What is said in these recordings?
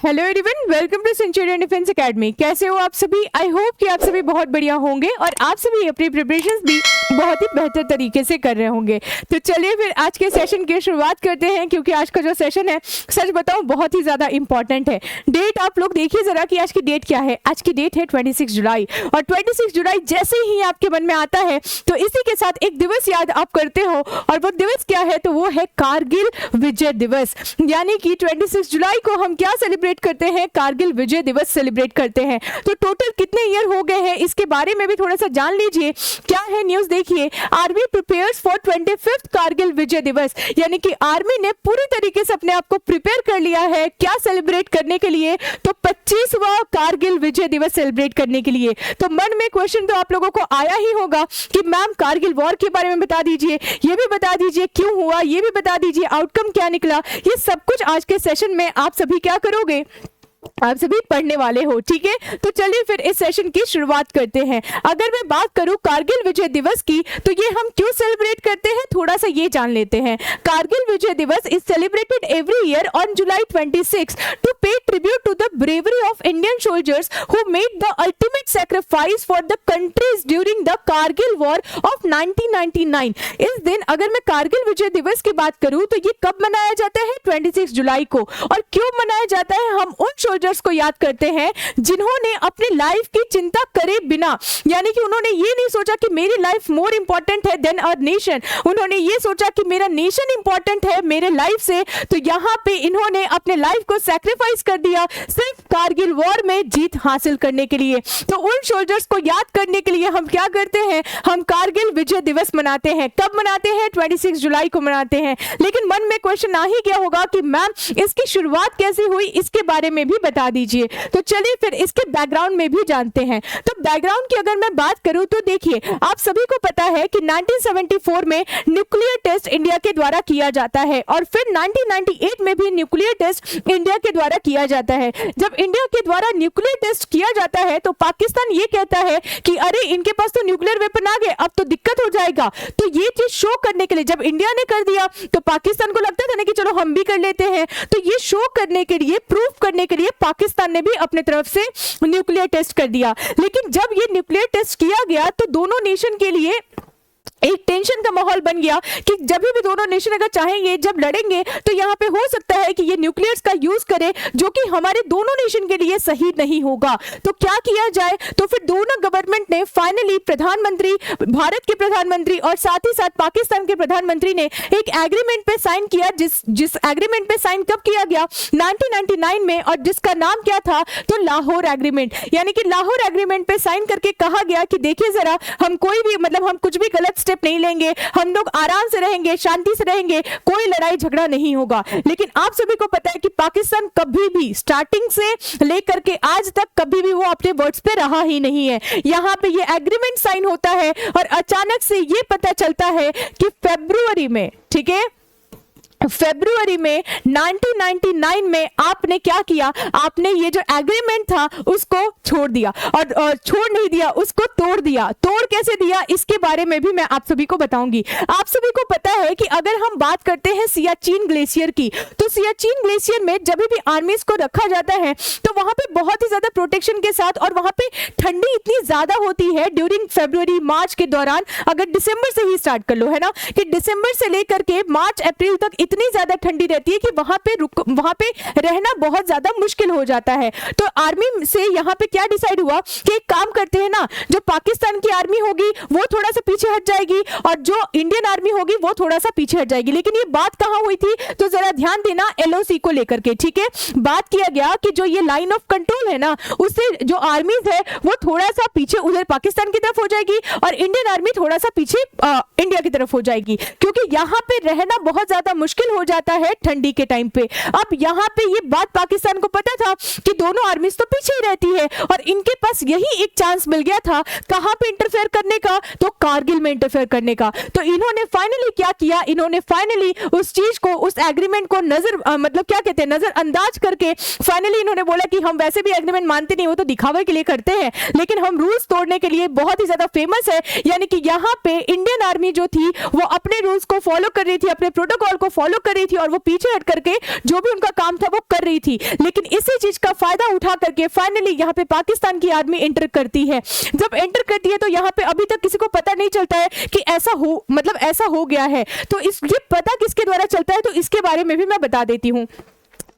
Hello everyone, welcome to Centurion Defence Academy. कैसे हो आप सभी? आई होप कि आप सभी बहुत बढ़िया होंगे और आप सभी अपनी प्रिपरेशंस भी बहुत ही बेहतर तरीके से कर रहे होंगे। तो चलिए फिर आज के सेशन की शुरुआत करते हैं, क्योंकि आज का जो सेशन है सच बताऊं बहुत ही ज़्यादा इंपॉर्टेंट है। डेट आप लोग देखिए ज़रा कि आज की डेट क्या है। आज की डेट है 26 जुलाई और 26 जुलाई जैसे ही आपके मन में आता है तो इसी के साथ एक दिवस याद आप करते हो, और वो दिवस क्या है? तो वो है कारगिल विजय दिवस। यानी कि 26 जुलाई को हम क्या सेलिब्रेट करते हैं? कारगिल विजय दिवस सेलिब्रेट करते हैं। तो टोटल कितने ईयर हो गए हैं इसके बारे में भी थोड़ा सा जान लीजिए। क्या है न्यूज़ देखिए। Army prepares for 25th Kargil Vijay Diwas, यानी कि आर्मी ने पूरी तरीके से अपने आप को प्रिपेयर कर लिया है क्या सेलिब्रेट करने के लिए? तो 25वां कारगिल विजय दिवस सेलिब्रेट करने के लिए। तो मन में क्वेश्चन तो आप लोगों को आया ही होगा कि मैम कारगिल वॉर के बारे में बता दीजिए, ये भी बता दीजिए क्यों हुआ, ये भी बता दीजिए आउटकम क्या निकला। ये सब कुछ आज के सेशन में आप सभी क्या करोगे? आप सभी पढ़ने वाले हो, ठीक है। तो चलिए फिर इस सेशन की शुरुआत करते हैं। अगर मैं बात करूं कारगिल विजय दिवस की, तो ये हम क्यों सेलिब्रेट करते हैं थोड़ा सा ये जान लेते हैं। Kargil Vijay Diwas is celebrated every year on July 26 to pay tribute to the bravery of Indian soldiers who made the ultimate sacrifice for the countries during the Kargil war of 1999। इस दिन अगर मैं कारगिल विजय दिवस की बात करूं तो ये कब मनाया जाता है? 26 जुलाई को। और क्यों मनाया जाता है? हम उन सोल्जर्स को याद करते हैं जिन्होंने अपनी लाइफ की चिंता करे बिना, यानी कि उन्होंने ये नहीं सोचा कि मेरी लाइफ मोर इंपॉर्टेंट है देन आवर नेशन, उन्होंने ये सोचा कि मेरा नेशन इंपॉर्टेंट है मेरे लाइफ से। तो यहाँ पे इन्होंने अपने लाइफ को सैक्रिफाइस कर दिया सिर्फ कारगिल वॉर में जीत हासिल करने के लिए। तो उन सोल्जर्स को याद करने के लिए हम क्या करते हैं? हम कारगिल विजय दिवस मनाते हैं। कब मनाते हैं? 26 जुलाई को मनाते हैं। लेकिन मन में क्वेश्चन आ ही गया होगा कि मैम इसकी शुरुआत कैसे हुई, इसके बारे में भी बता दीजिए। तो चलिए फिर इसके बैकग्राउंड में भी जानते हैं। तो बैकग्राउंड की अगर मैं बात करूं तो देखिए, आप सभी को पता है कि 1974 में न्यूक्लियर टेस्ट इंडिया के द्वारा किया जाता है और फिर 1998 में भी न्यूक्लियर टेस्ट इंडिया के द्वारा किया जाता है। जब इंडिया के द्वारा न्यूक्लियर टेस्ट किया जाता है तो पाकिस्तान ये कहता है कि अरे इनके पास तो न्यूक्लियर वेपन आ गए, अब तो दिक्कत हो जाएगा। तो ये चीज शो करने के लिए जब इंडिया ने कर दिया तो पाकिस्तान को लगता था ना कि चलो हम भी कर लेते हैं। तो ये शो करने के लिए, प्रूफ करने के लिए पाकिस्तान ने भी अपने तरफ से न्यूक्लियर टेस्ट कर दिया। लेकिन जब ये न्यूक्लियर टेस्ट किया गया तो दोनों नेशन के लिए एक टेंशन का माहौल बन गया कि जब भी दोनों नेशन अगर चाहेंगे, जब लड़ेंगे तो यहाँ पे हो सकता है कि ये न्यूक्लियर्स का यूज करे, जो कि हमारे दोनों नेशन के लिए सही नहीं होगा। तो क्या किया जाए? तो फिर दोनों गवर्नमेंट ने फाइनली प्रधानमंत्री, भारत के प्रधानमंत्री और साथ ही साथ पाकिस्तान के प्रधानमंत्री ने एक एग्रीमेंट पे साइन किया। जिस एग्रीमेंट पे साइन कब किया गया? 1999 में, और जिसका नाम क्या था? तो लाहौर एग्रीमेंट। यानी कि लाहौर एग्रीमेंट पे साइन करके कहा गया कि देखिए जरा, हम कोई भी हम कुछ भी गलत स्टेप नहीं लेंगे, हम लोग आराम से रहेंगे, शांति से रहेंगे, कोई लड़ाई झगड़ा नहीं होगा। लेकिन आप सभी को पता है कि पाकिस्तान कभी भी स्टार्टिंग से लेकर के आज तक कभी भी वो अपने वर्ड्स पे रहा ही नहीं है। यहाँ पे ये एग्रीमेंट साइन होता है और अचानक से ये पता चलता है कि फरवरी में, ठीक है, फरवरी में 1999 में आपने क्या किया? आपने ये जो एग्रीमेंट था उसको छोड़ दिया, और छोड़ नहीं दिया, उसको तोड़ दिया। तोड़ कैसे दिया इसके बारे में भी मैं आप सभी को बताऊंगी। आप सभी को पता है कि अगर हम बात करते हैं सियाचिन ग्लेशियर की, तो सियाचिन ग्लेशियर में जब भी आर्मीज को रखा जाता है तो वहां पे बहुत ही ज्यादा प्रोटेक्शन के साथ, और वहां पे ठंडी इतनी ज्यादा होती है ड्यूरिंग फरवरी मार्च के दौरान। अगर दिसंबर से ही स्टार्ट कर लो, है ना, कि दिसंबर से लेकर के मार्च अप्रैल तक इतनी ज्यादा ठंडी रहती है कि वहां पे रहना बहुत ज्यादा मुश्किल हो जाता है। तो आर्मी से यहाँ पे क्या डिसाइड हुआ कि एक काम करते हैं ना, जो पाकिस्तान की आर्मी होगी वो थोड़ा सा पीछे हट जाएगी और जो इंडियन आर्मी होगी वो थोड़ा सा पीछे हट जाएगी। लेकिन ये बात कहां हुई थी? तो जरा ध्यान देना, एलओसी को लेकर के, ठीक है। बात किया गया कि जो ये लाइन ऑफ कंट्रोल है ना, उससे जो आर्मीज है वो थोड़ा सा पीछे उधर पाकिस्तान की तरफ हो जाएगी और इंडियन आर्मी थोड़ा सा पीछे इंडिया की तरफ हो जाएगी, क्योंकि यहाँ पे रहना बहुत ज्यादा मुश्किल हो जाता है ठंडी के टाइम पे। अब यहाँ पे ये बात पाकिस्तान को पता था कि दोनों आर्मीज तो पीछे ही रहती है और इनके पास यही एक चांस मिल गया था कहां पे इंटरफेयर करने का? तो कारगिल में इंटरफेयर करने का। तो इन्होंने फाइनली क्या किया? इन्होंने फाइनली उस चीज को, उस एग्रीमेंट को नजरअंदाज करके फाइनली इन्होंने बोला कि हम वैसे भी एग्रीमेंट मानते नहीं, वो तो दिखावे के लिए करते हैं, लेकिन हम रूल्स तोड़ने के लिए बहुत ही ज्यादा फेमस है। यानी कि यहाँ पे इंडियन आर्मी जो थी वो अपने रूल्स को फॉलो कर रही थी, अपने प्रोटोकॉल को फॉलो फॉलो कर रही थी और वो पीछे हट करके जो भी उनका काम था वो कर रही थी। लेकिन इसी चीज का फायदा उठा करके फाइनली यहाँ पे पाकिस्तान की आर्मी एंटर करती है। जब एंटर करती है तो यहाँ पे अभी तक किसी को पता नहीं चलता है कि ऐसा हो गया है। तो ये पता किसके द्वारा चलता है, तो इसके बारे में भी मैं बता देती हूँ।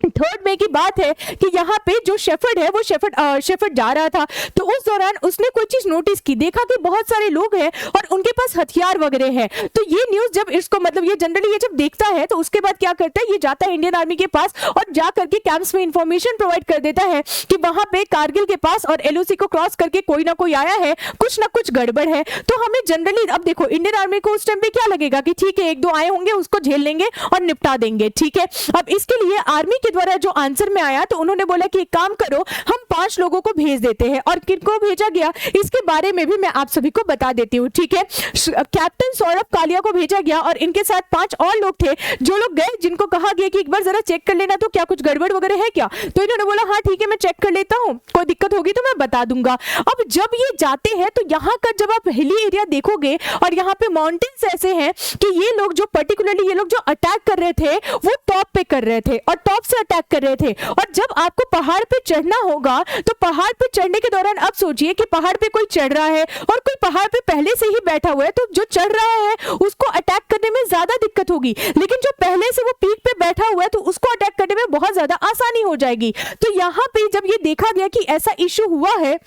3 मई की बात है कि यहाँ पे जो शेफर्ड है वो शेफर्ड जा रहा था, तो उस दौरान उसने कोई चीज नोटिस की, देखा कि बहुत सारे लोग हैं और उनके पास हथियार वगैरह है। तो ये न्यूज जब इसको ये जनरली ये जब देखता है तो उसके बाद क्या करता है, ये जाता है इंडियन आर्मी के पास और जा करके कैंप्स में इंफॉर्मेशन प्रोवाइड कर देता है कि वहां पे कारगिल के पास और एलओसी को क्रॉस करके कोई ना कोई आया है, कुछ ना कुछ गड़बड़ है। तो हमें जनरली अब देखो इंडियन आर्मी को उस टाइम पे क्या लगेगा कि ठीक है 1-2 आए होंगे, उसको झेल लेंगे और निपटा देंगे, ठीक है। अब इसके लिए आर्मी के द्वारा जो आंसर में आया तो उन्होंने बोला कि एक काम करो, हम 5 लोगों को भेज देते हैं। और किनको भेजा गया इसके बारे में भी मैं आप सभी को बता देती हूँ, ठीक है। कैप्टन सौरभ कालिया को भेजा गया और इनके साथ 5 और लोग थे जो लोग गए, जिनको कहा गया कि एक बार जरा चेक कर लेना तो क्या कुछ गड़बड़ वगैरह है क्या। तो इन्होंने बोला हाँ ठीक है मैं चेक कर लेता हूँ, कोई दिक्कत होगी तो मैं बता दूंगा। अब जब ये जाते हैं तो यहाँ का जब आप हिली एरिया देखोगे और यहाँ पे माउंटेन्स ऐसे हैं कि ये लोग जो पर्टिकुलरली ये लोग जो अटैक कर रहे थे वो टॉप पे कर रहे थे और टॉप से अटैक कर रहे थे। और जब आपको पहाड़ पे चढ़ना होगा तो पहाड़ पे चढ़ने के दौरान आप सोचिए कि पहाड़ पे कोई चढ़ रहा है और कोई पहाड़ पे पहले से ही बैठा हुआ है, तो जो चढ़ रहा है उसको अटैक करने में ज्यादा दिक्कत होगी, लेकिन जो पहले से वो पीक पे बैठा हुआ है तो उसको अटैक करने में बहुत ज्यादा आसानी हो जाएगी। तो यहाँ पे जब ये देखा गया कि ऐसा इश्यू हुआ है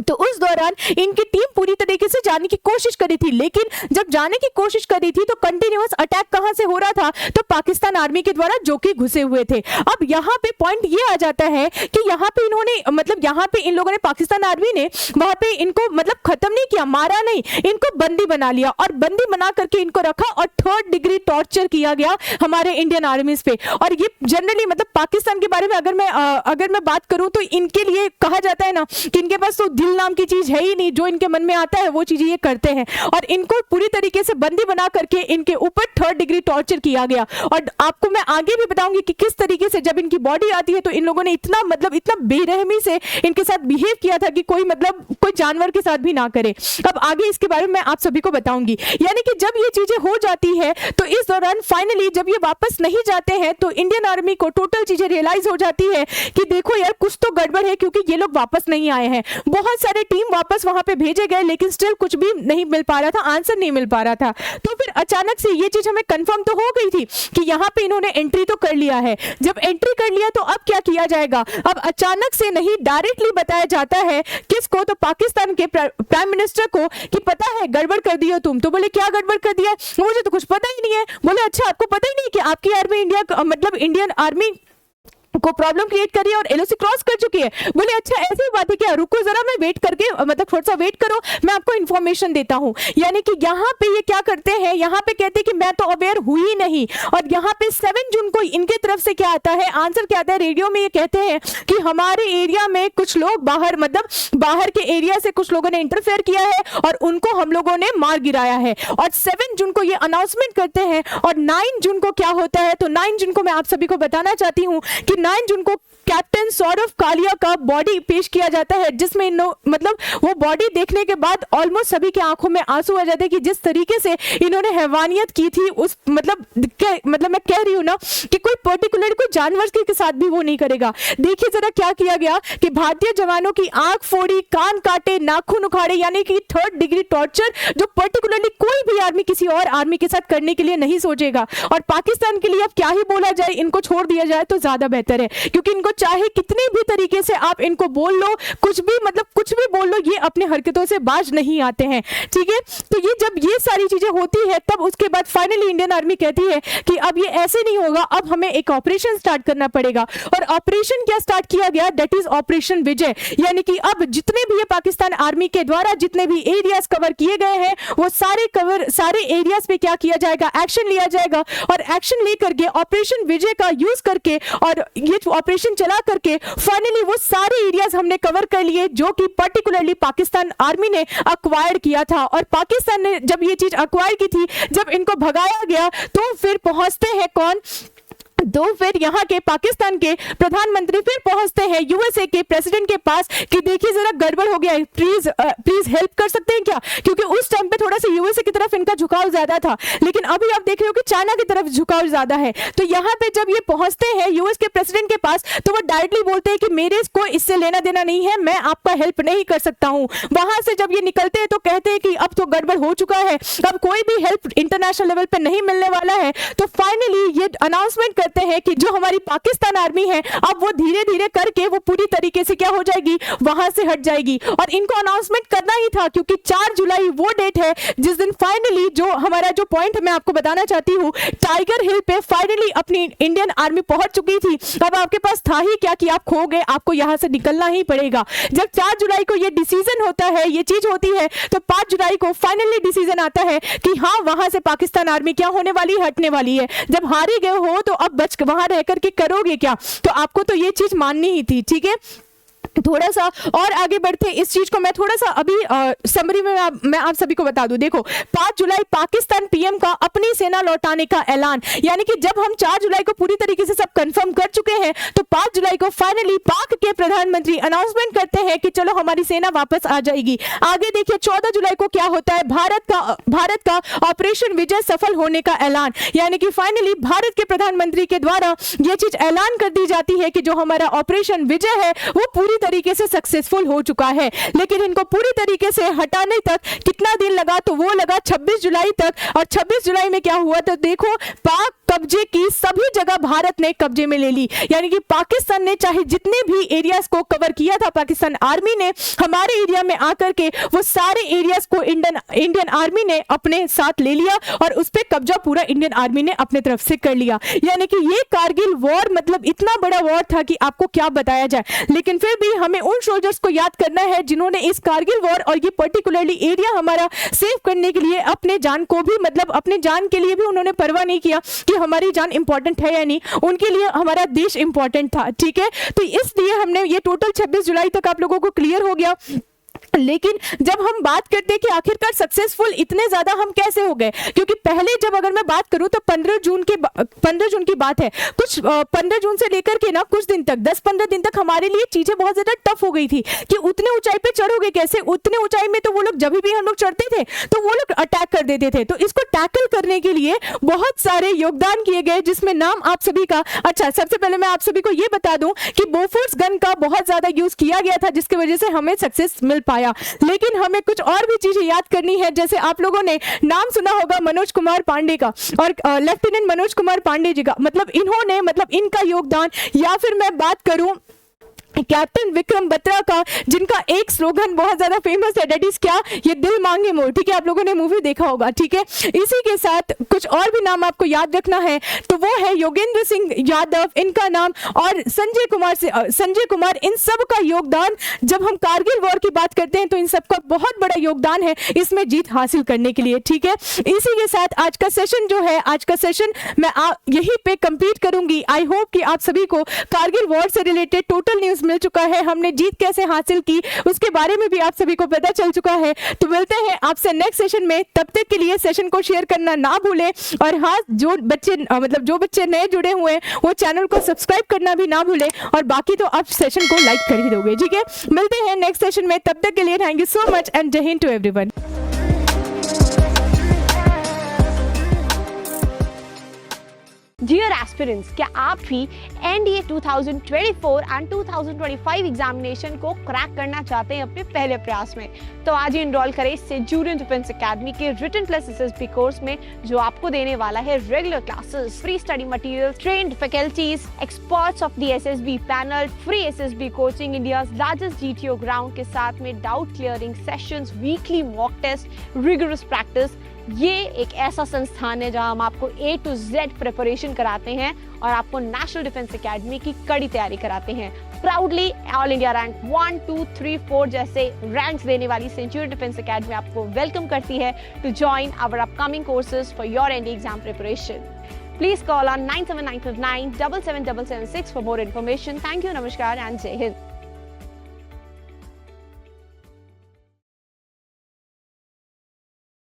तो उस दौरान इनकी टीम पूरी तरीके से जाने की कोशिश करी थी, लेकिन जब जाने की कोशिश करी थी तो कंटिन्यूअस अटैक कहां से हो रहा था, तो पाकिस्तान आर्मी के द्वारा जो कि घुसे हुए थे। अब यहाँ पे पॉइंट ये आ जाता है कि यहाँ पे इन्होंने यहाँ पे इन लोगों ने पाकिस्तान आर्मी ने वहां पे इनको खत्म नहीं किया, मारा नहीं, इनको बंदी बना लिया और बंदी बना करके इनको रखा और 3rd डिग्री टॉर्चर किया गया हमारे इंडियन आर्मी पे। और ये जनरली पाकिस्तान के बारे में अगर मैं बात करूं तो इनके लिए कहा जाता है ना कि इनके पास तो दिल नाम की चीज है ही नहीं, जो इनके मन में आता है वो चीजें ये करते हैं। और इनको पूरी तरीके से बंदी बना करके इनके ऊपर 3rd डिग्री टॉर्चर किया गया। और आपको मैं आगे भी बताऊंगी कि किस तरीके से जब इनकी बॉडी आती है तो इन लोगों ने इतना बेरहमी से इनके साथ बिहेव किया था कि कोई जानवर के साथ भी ना करे। अब आगे इसके बारे में मैं आप सभी को बताऊंगी। यानी कि जब ये चीजें हो जाती है तो इस दौरान फाइनली जब ये वापस नहीं जाते हैं तो इंडियन आर्मी को टोटल चीजें रियलाइज हो जाती है कि देखो यार कुछ तो गड़बड़ है, क्योंकि ये लोग वापस नहीं आए हैं। बहुत सारे टीम वापस वहां पे भेजे गए लेकिन स्टिल कुछ भी नहीं मिल पा रहा था, आंसर नहीं मिल पा रहा था। तो फिर अचानक से ये चीज हमें कंफर्म तो हो गई थी कि यहाँ पे इन्होंने एंट्री तो कर लिया है। जब एंट्री कर लिया तो अब क्या किया जाएगा, अब अचानक से नहीं डायरेक्टली बताया जाता है किसको, तो पाकिस्तान के प्राइम मिनिस्टर को कि पता है गड़बड़ कर दी हो तुम। तो बोले क्या गड़बड़ कर दिया, मुझे तो कुछ पता ही नहीं है। बोले अच्छा आपको पता ही नहीं कि आपकी आर्मी इंडियन आर्मी को प्रॉब्लम क्रिएट करी है और एलओसी क्रॉस कर चुकी है। बोले अच्छा ऐसी बात है क्या, रुको जरा मैं वेट करके थोड़ा सा वेट करो, मैं आपको इंफॉर्मेशन देता हूं। यानी कि यहाँ पे ये क्या करते हैं, यहाँ पे कहते हैं कि मैं तो अवेयर हुई नहीं। और यहाँ पे 7 जून को इनके तरफ से क्या आता है, आंसर क्या आता है, रेडियो में ये कहते हैं कि हमारे एरिया में कुछ लोग बाहर के एरिया से कुछ लोगों ने इंटरफेयर किया है और उनको हम लोगों ने मार गिराया है। और 7 जून को ये अनाउंसमेंट करते हैं। और 9 जून को क्या होता है, तो 9 जून को मैं आप सभी को बताना चाहती हूं कि 9 जून को कैप्टन सौरभ कालिया का बॉडी पेश किया जाता है, जिसमें वो बॉडी देखने के बाद ऑलमोस्ट सभी की आंखों में आंसू आ जाते हैं कि जिस तरीके से इन्होंने हैवानियत की थी उस मैं कह रही हूं ना कि कोई पर्टिकुलर कोई जानवर के साथ भी वो नहीं करेगा। देखिए जरा क्या किया गया कि भारतीय जवानों की आंख फोड़ी, कान काटे, नाखून उखाड़े, यानी कि 3rd डिग्री टॉर्चर जो पर्टिकुलरली कोई भी आर्मी किसी और आर्मी के साथ करने के लिए नहीं सोचेगा। और पाकिस्तान के लिए अब क्या ही बोला जाए, इनको छोड़ दिया जाए तो ज्यादा बेहतर है, क्योंकि इनको चाहे कितने भी तरीके से आप इनको बोल लो, कुछ भी बोल लो, ये अपने हरकतों से बाज नहीं आते हैं, ठीक है। तो ये जब ये सारी चीजें होती है तब उसके बाद फाइनली इंडियन आर्मी कहती है कि अब ये ऐसे नहीं होगा, अब हमें एक ऑपरेशन स्टार्ट करना पड़ेगा। और ऑपरेशन क्या स्टार्ट किया गया, दैट इज ऑपरेशन विजय। यानी कि अब जितने भी ये पाकिस्तान आर्मी के द्वारा जितने भी एरियाज कवर किए गए हैं वो सारे एरियाज पे क्या किया जाएगा, एक्शन लिया जाएगा। और एक्शन लेकर के ऑपरेशन विजय का यूज करके और ये ऑपरेशन चला करके फाइनली वो सारे एरियाज हमने कवर कर लिए जो कि पर्टिकुलरली पाकिस्तान आर्मी ने अक्वायर किया था। और पाकिस्तान ने जब ये चीज अक्वायर की थी, जब इनको भगाया गया तो फिर पहुंचते हैं कौन, तो फिर यहाँ के पाकिस्तान के प्रधानमंत्री फिर पहुंचते हैं यूएसए के प्रेसिडेंट के पास कि देखिए जरा गड़बड़ हो गया है, प्लीज हेल्प कर सकते हैं क्या, क्योंकि उस टाइम पे थोड़ा सा यूएसए की तरफ इनका झुकाव ज्यादा था, लेकिन अभी आप देख रहे हो कि चाइना की तरफ झुकाव ज्यादा है। तो यहाँ पे जब ये पहुंचते हैं यूएस के प्रेसिडेंट के पास तो वो डायरेक्टली बोलते हैं कि मेरे को इससे लेना देना नहीं है, मैं आपका हेल्प नहीं कर सकता हूँ। वहां से जब ये निकलते हैं तो कहते हैं कि अब तो गड़बड़ हो चुका है, अब कोई भी हेल्प इंटरनेशनल लेवल पे नहीं मिलने वाला है। तो फाइनली ये अनाउंसमेंट करते हैं कि जो हमारी पाकिस्तान आर्मी है अब वो धीरे धीरे करके वो पूरी तरीके से क्या हो जाएगी, वहां से हट जाएगी। और इनको अनाउंसमेंट करना ही था क्योंकि 4 जुलाई वो डेट है जिस दिन फाइनली जो हमारा जो पॉइंट मैं आपको बताना चाहती हूँ, टाइगर हिल पे फाइनली अपनी इंडियन आर्मी पहुंच चुकी थी। अब आपके पास था ही क्या कि आप खो गए, आपको यहां से निकलना ही पड़ेगा। जब 4 जुलाई को ये डिसीजन होता है, ये चीज होती है, तो 5 जुलाई को फाइनली डिसीजन आता है कि हाँ वहां से पाकिस्तान आर्मी क्या होने वाली, हटने वाली है। जब हार ही गए हो तो अब बच वहां रह करके करोगे क्या, तो आपको तो ये चीज माननी ही थी। ठीक है, थोड़ा सा और आगे बढ़ते इस चीज को मैं थोड़ा सा अभी समरी में मैं आप सभी को बता दूं। देखो 5 जुलाई पाकिस्तान पीएम का अपनी सेना लौटाने का ऐलान, यानी कि जब हम 4 जुलाई को पूरी तरीके से सब कंफर्म कर चुके हैं तो 5 जुलाई को फाइनली पाक के प्रधानमंत्री अनाउंसमेंट करते हैं कि चलो हमारी सेना वापस आ जाएगी। आगे देखिए 14 जुलाई को क्या होता है, भारत का ऑपरेशन विजय सफल होने का ऐलान, यानी कि फाइनली भारत के प्रधानमंत्री के द्वारा यह चीज ऐलान कर दी जाती है कि जो हमारा ऑपरेशन विजय है वो पूरी तरीके से सक्सेसफुल हो चुका है। लेकिन इनको पूरी तरीके से हटाने तक कितना दिन लगा, तो वो लगा 26 जुलाई तक। और 26 जुलाई में क्या हुआ, तो देखो पाक कब्जे की सभी जगह भारत ने कब्जे में ले ली, यानी कि पाकिस्तान ने चाहे जितने भी एरियाज को कवर किया था, पाकिस्तान आर्मी ने हमारे एरिया में आकर के वो सारे एरियाज को इंडियन आर्मी ने अपने साथ ले लिया और उस पर कब्जा पूरा इंडियन आर्मी ने अपने तरफ से कर लिया। यानी कि ये कारगिल वॉर मतलब इतना बड़ा वॉर था कि आपको क्या बताया जाए। लेकिन फिर भी हमें उन सोल्जर्स को याद करना है जिन्होंने इस कारगिल वॉर और ये पर्टिकुलरली एरिया हमारा सेव करने के लिए अपने जान को भी मतलब अपने जान के लिए भी उन्होंने परवाह नहीं किया कि हमारी जान इंपॉर्टेंट है या नहीं, उनके लिए हमारा देश इंपॉर्टेंट था। ठीक है, तो इसलिए हमने ये टोटल 26 जुलाई तक आप लोगों को क्लियर हो गया। लेकिन जब हम बात करते हैं कि आखिरकार सक्सेसफुल इतने ज्यादा हम कैसे हो गए, क्योंकि पहले जब अगर मैं बात करूं तो 15 जून की बात है, कुछ 15 जून से लेकर के ना कुछ दिन तक 10-15 दिन तक हमारे लिए चीजें बहुत ज्यादा टफ हो गई थी कि उतने ऊंचाई पे चढ़ोगे कैसे। उतने ऊंचाई में तो वो लोग जब भी हम लोग चढ़ते थे तो वो लोग अटैक कर देते थे। तो इसको टैकल करने के लिए बहुत सारे योगदान किए गए, जिसमें नाम आप सभी का, अच्छा सबसे पहले मैं आप सभी को ये बता दूं कि बोफोर्स गन का बहुत ज्यादा यूज किया गया था, जिसकी वजह से हमें सक्सेस मिल पाया। लेकिन हमें कुछ और भी चीजें याद करनी है, जैसे आप लोगों ने नाम सुना होगा मनोज कुमार पांडे का और लेफ्टिनेंट मनोज कुमार पांडे जी का, मतलब इन्होंने मतलब इनका योगदान, या फिर मैं बात करूं कैप्टन विक्रम बत्रा का, जिनका एक स्लोगन बहुत ज्यादा फेमस है, दैट इज क्या, ये दिल मांगे मोर। ठीक है, आप लोगों ने मूवी देखा होगा। ठीक है, इसी के साथ कुछ और भी नाम आपको याद रखना है, तो वो है योगेंद्र सिंह यादव, इनका नाम, और संजय कुमार, इन सब का योगदान। जब हम कारगिल वॉर की बात करते हैं तो इन सब का बहुत बड़ा योगदान है इसमें जीत हासिल करने के लिए। ठीक है, इसी के साथ आज का सेशन जो है, आज का सेशन मैं यहीं पे कंप्लीट करूंगी। आई होप कि आप सभी को कारगिल वॉर से रिलेटेड टोटल न्यूज मिल चुका है, हमने जीत कैसे हासिल की उसके बारे में भी आप सभी को पता चल चुका है। तो मिलते हैं आपसे नेक्स्ट सेशन में, तब तक के लिए सेशन को शेयर करना ना भूलें। और हाँ, जो बच्चे नए जुड़े हुए हैं वो चैनल को सब्सक्राइब करना भी ना भूलें, और बाकी तो आप सेशन को लाइक कर ही दोगे। ठीक है, मिलते हैं नेक्स्ट सेशन में, तब तक के लिए thank you so much and Jai Hind to everyone. Dear aspirants, क्या आप भी NDA 2024 एंड 2025 एग्जामिनेशन को क्रैक करना चाहते हैं अपने पहले प्रयास में? तो आज ही इनरोल करें सेंचुरियन डिफेंस एकेडमी के रिटन प्लस एसएसबी कोर्स में, जो आपको देने वाला है regular classes, free study material, trained faculties, experts of the SSB panel, free SSB coaching, India's largest GTO ground के साथ में doubt clearing sessions, weekly mock test, rigorous practice. ये एक ऐसा संस्थान है जहां हम आपको A to Z प्रिपरेशन कराते हैं और आपको नेशनल डिफेंस एकेडमी की कड़ी तैयारी कराते हैं। प्राउडली ऑल इंडिया रैंक 1, 2, 3, 4 जैसे रैंक्स देने वाली सेंचुरियन डिफेंस एकेडमी आपको वेलकम करती है to join our upcoming courses for your NDA exam preparation. Please call on 9795977776 for more information. Thank you, Namaskar and Jai Hind.